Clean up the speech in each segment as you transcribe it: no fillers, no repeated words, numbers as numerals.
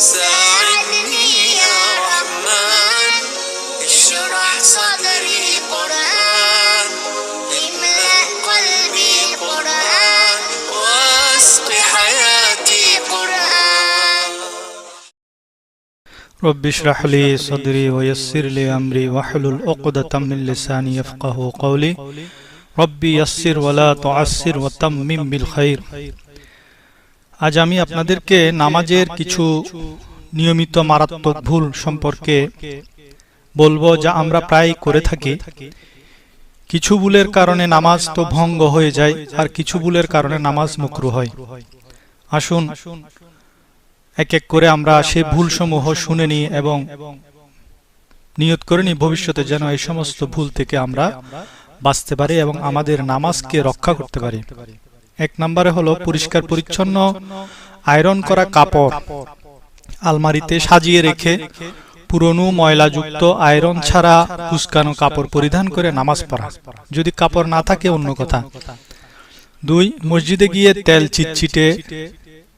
ساعدني يا رحمن اشرح صدري قرآن املأ قلبي قرآن واسق حياتي قرآن رب اشرح لي صدري ويسر لي أمري واحلل عقدة من لساني يفقهوا قولي ربي يسر ولا تعسر وتمم بالخير। আজ আমি আপনাদেরকে নামাজের কিছু নিয়মিত মারাত্মক ভুল সম্পর্কে বলবো, যা আমরা প্রায় করে থাকি। কিছু ভুলের কারণে নামাজ তো ভঙ্গ হয়ে যায়, আর কিছু ভুলের কারণে নামাজ মাকরুহ হয়। আসুন এক এক করে আমরা সেই ভুলসমূহ শুনে নিই এবং নিয়ত করে নিই ভবিষ্যতে যেন এই সমস্ত ভুল থেকে আমরা বাঁচতে পারি এবং আমাদের নামাজকে রক্ষা করতে পারি। এক নম্বরে হলো পরিষ্কার পরিচ্ছন্ন আয়রন করা কাপড় আলমারিতে সাজিয়ে রেখে পুরনো ময়লাযুক্ত আয়রন ছাড়া কুচকানো কাপড় পরিধান করে নামাজ পড়া। যদি কাপড় না থাকে অন্য কথা। 2, মসজিদে গিয়ে তেল চিটচিটে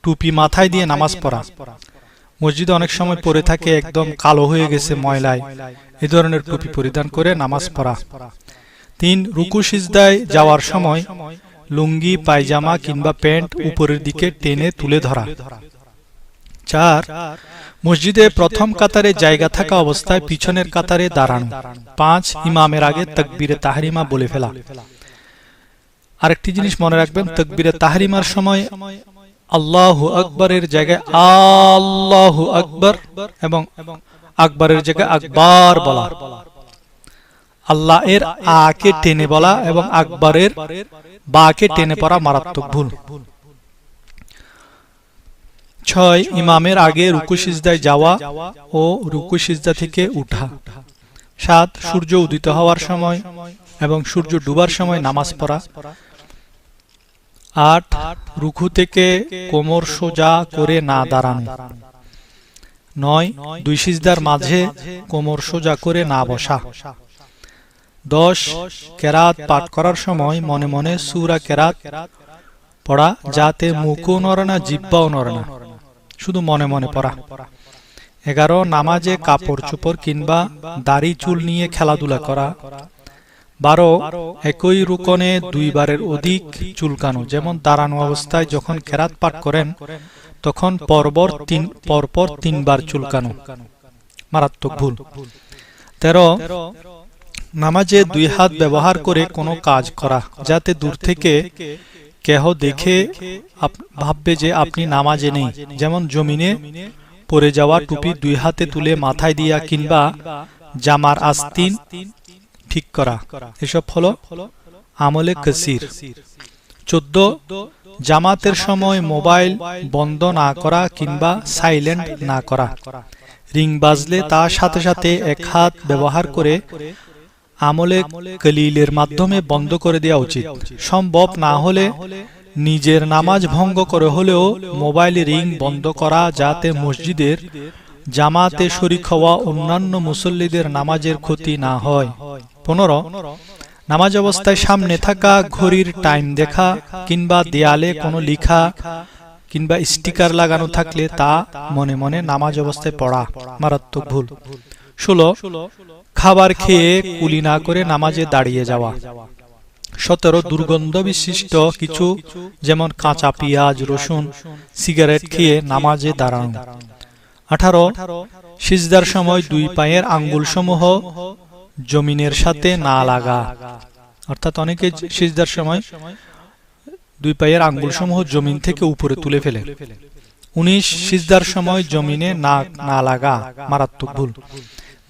টুপি মাথায় দিয়ে নামাজ পড়া। মসজিদে অনেক সময় পরে থাকে একদম কালো হয়ে গেছে ময়লায়, এই ধরনের টুপি পরিধান করে নামাজ পড়া। 3, রুকু সিজদায় যাওয়ার সময় লুঙ্গি পায়জামা কিংবা প্যান্ট উপরের দিকে টেনে তুলে ধরা। 4, মসজিদে প্রথম কাতারে জায়গা থাকা অবস্থায় পিছনের কাতারে দাঁড়ানো। 5, ইমামের আগে তাকবীরে তাহরিমা বলে ফেলা। আরেকটি জিনিস মনে রাখবেন, তাকবীরে তাহরিমার সময় আল্লাহু আকবরের জায়গায় আল্লাহু আকবর এবং আকবরের জায়গায় আকবার বলা। আল্লাহ এর আকে টেনে বলা এবং আকবরের বাকে টেনে পড়া মারাত্মক ভুল। 6, ইমামের আগে রুকু সিজদায় যাওয়া ও রুকু সিজদা থেকে উঠা। 7, সূর্য উদিত হওয়ার সময় এবং সূর্য ডুবার সময় নামাজ পড়া। 8, রুকু থেকে কোমর সোজা করে না দাঁড়ানো। 9, 2 সিজদার মাঝে কোমর সোজা করে না বসা। 10, কেরাত পাঠ করার সময় মনে মনে সূরা কেরাত পড়া, যাতে মুখও নড়ে না জিহ্বাও নড়ে না, শুধু মনে মনে পড়া। 11, নামাজে কাপড় চোপড় কিংবা দাড়ি চুল নিয়ে খেলাধুলা করা। 12, একই রুকনে 2 বারের অধিক চুলকানো, যেমন দাঁড়ানো অবস্থায় যখন কেরাত পাঠ করেন তখন পরপর 3 বার চুলকানো, মারাত্মক ভুল। 13, নামাজে 2 হাত ব্যবহার করে কোনো কাজ করা, যাতে দূর থেকে কেহ দেখে ভাববে যে আপনি নামাজে নেই, যেমন জমিনে পড়ে যাওয়া টুপি 2 হাতে তুলে মাথায় দিয়া কিংবা জামার আস্তিন ঠিক করা। এসব হলো আমলে কাসির। 14, জামাতের সময় মোবাইল বন্ধ না করা কিংবা সাইলেন্ট না করা। রিং বাজলে তার সাথে সাথে 1 হাত ব্যবহার করে আমলে কলিলের মাধ্যমে বন্ধ করে দেওয়া উচিত। সম্ভব না হলে নিজের নামাজ ভঙ্গ করে হলেও মোবাইল রিং বন্ধ করা, যাতে মসজিদের জামাতে শরীক হওয়া অন্যান্য মুসল্লিদের নামাজের ক্ষতি না হয়। 15, নামাজ অবস্থায় সামনে থাকা ঘড়ির টাইম দেখা কিংবা দেয়ালে কোনো লেখা কিংবা স্টিকার লাগানো থাকলে তা মনে মনে নামাজ অবস্থায় পড়া, মারাত্মক ভুল। 16, খাবার খেয়ে কুলি না করে নামাজে দাঁড়িয়ে যাওয়া। 17, দুর্গন্ধ বিশিষ্ট কিছু যেমন কাঁচা পেঁয়াজ, রসুন, সিগারেট খেয়ে নামাজে দাঁড়ানো। 18, সিজদার সময় 2 পায়ের আঙ্গুল সমূহ জমিনের সাথে না লাগা, অর্থাৎ অনেকে সিজদার সময় 2 পায়ের আঙ্গুল সমূহ জমিন থেকে উপরে তুলে ফেলে। 19, সিজদার সময় জমিনে না লাগা, মারাত্মক ভুল।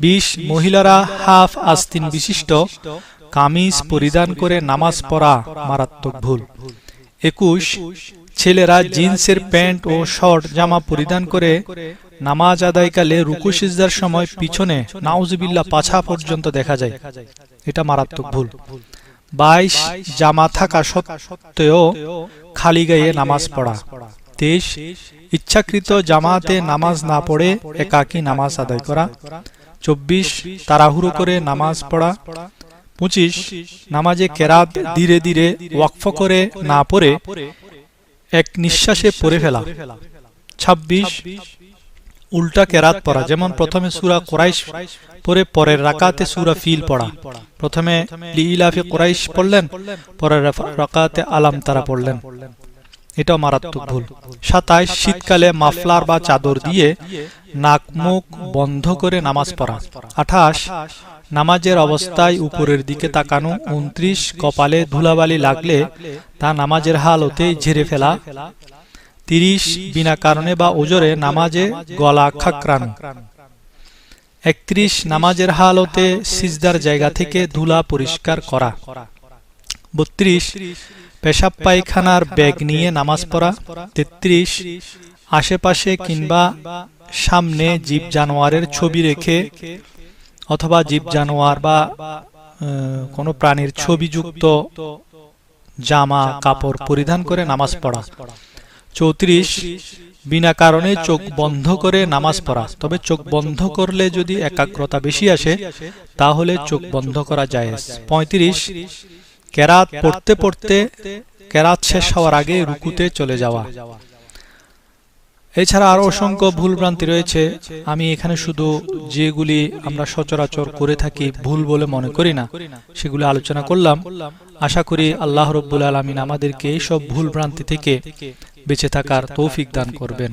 20, মহিলারা হাফ আস্তিন বিশিষ্ট কামিজ পরিধান করে নামাজ পড়া, মারাত্মক ভুল। 21, ছেলেরা জিন্সের প্যান্ট ও শর্ট জামা পরিধান করে নামাজ আদায়কালে রুকু সিজদার সময় পিছনে নাউজুবিল্লাহ পাছা পর্যন্ত দেখা যায়, এটা মারাত্মক ভুল। 22, জামা থাকা সত্ত্বেও খালি গায়ে নামাজ পড়া। 23, ইচ্ছাকৃত জামাতে নামাজ না পড়ে একাকী নামাজ আদায় করা। 24, তাড়াহুড়ো করে নামাজ পড়া। 25, নামাজে কেরাত ধীরে ধীরে ওয়াকফ করে না পড়ে এক নিঃশ্বাসে পড়ে ফেলা। 26, উল্টা কেরাত পড়া, যেমন প্রথমে সূরা কুরাইশ পরে পরের রাকাতে সূরা ফিল পড়া। প্রথমে লিইলাফি কুরাইশ পড়লেন, পরের রাকাতে আলাম তারা পড়লেন, এটাও মারাত্মক ভুল। 27 শীতকালে মাফলার বা চাদর দিয়ে নাক মুখ বন্ধ করে নামাজ পড়া। 28 নামাজের অবস্থায় উপরের দিকে তাকানো। 29 কপালে ধুলাবালি লাগলে তা নামাজের হালতেই ঝেড়ে ফেলা। 30 বিনা কারণে বা ওজরে নামাজে গলা খাকরানো। 31 নামাজের হালতে সিজদার জায়গা থেকে ধুলা পরিষ্কার করা। 32 পেশাব পায়খানার ব্যাগ নিয়ে নামাজ পড়া। 33 আশেপাশে কিংবা সামনে জীব জানোয়ারের ছবি রেখে অথবা জীব জানোয়ার বা কোনো প্রাণীর ছবিযুক্ত জামা কাপড় পরিধান করে নামাজ পড়া। 34 বিনা কারণে চোখ বন্ধ করে নামাজ পড়া, তবে চোখ বন্ধ করলে যদি একাগ্রতা বেশি আসে তাহলে চোখ বন্ধ করা জায়েজ। 35 কেরাত পড়তে পড়তে কেরাত শেষ হওয়ার আগে রুকুতে চলে যাওয়া। এছাড়া আরো অসংখ্য ভুলভ্রান্তি রয়েছে, আমি এখানে শুধু যেগুলি আমরা সচরাচর করে থাকি ভুল বলে মনে করি না সেগুলো আলোচনা করলাম। আশা করি আল্লাহ রাব্বুল আলামিন আমাদেরকে এই সব ভুলভ্রান্তি থেকে বেঁচে থাকার তৌফিক দান করবেন।